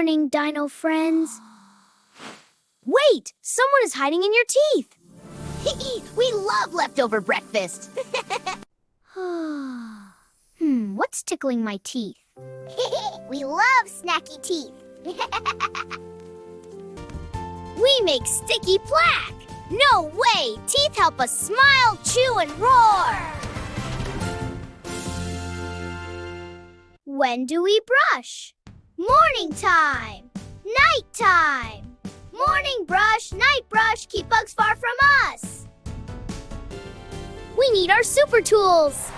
morning, dino friends. Wait! Someone is hiding in your teeth! We love leftover breakfast. What's tickling my teeth? We love snacky teeth. We make sticky plaque! No way! Teeth help us smile, chew, and roar! When do we brush? Morning time! Night time! Morning brush, night brush, keep bugs far from us! We need our super tools!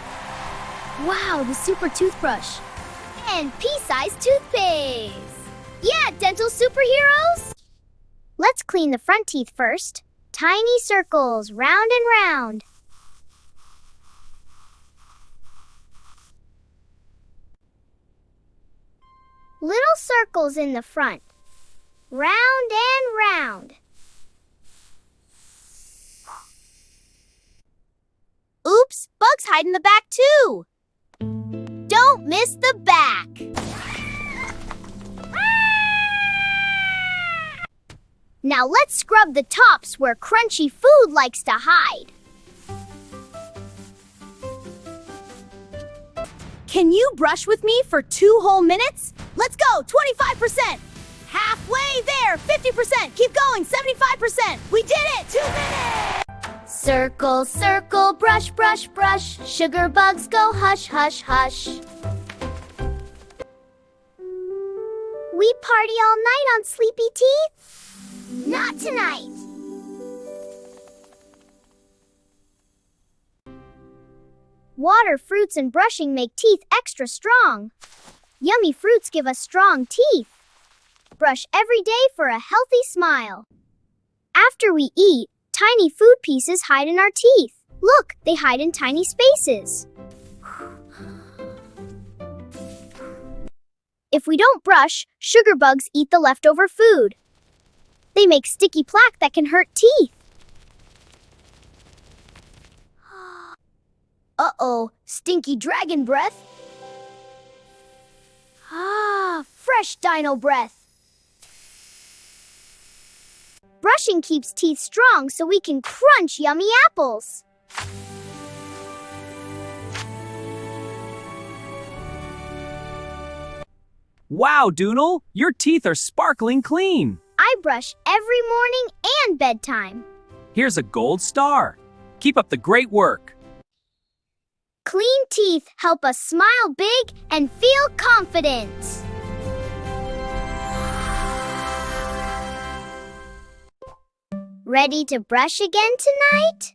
Wow, the super toothbrush! And pea-sized toothpaste! Yeah, dental superheroes! Let's clean the front teeth first. Tiny circles, round and round. Little circles in the front. Round and round. Oops, bugs hide in the back too. Don't miss the back. Now let's scrub the tops where crunchy food likes to hide. Can you brush with me for 2 whole minutes? Let's go, 25%. Halfway there, 50%. Keep going, 75%. We did it, 2 minutes. Circle, circle, brush, brush, brush. Sugar bugs go hush, hush, hush. We party all night on sleepy teeth? Not tonight. Water, fruits, and brushing make teeth extra strong. Yummy fruits give us strong teeth. Brush every day for a healthy smile. After we eat, tiny food pieces hide in our teeth. Look, they hide in tiny spaces. If we don't brush, sugar bugs eat the leftover food. They make sticky plaque that can hurt teeth. Uh-oh, stinky dragon breath. Fresh dino breath. Brushing keeps teeth strong so we can crunch yummy apples. Wow, Doodle, your teeth are sparkling clean. I brush every morning and bedtime. Here's a gold star. Keep up the great work. Clean teeth help us smile big and feel confident. Ready to brush again tonight?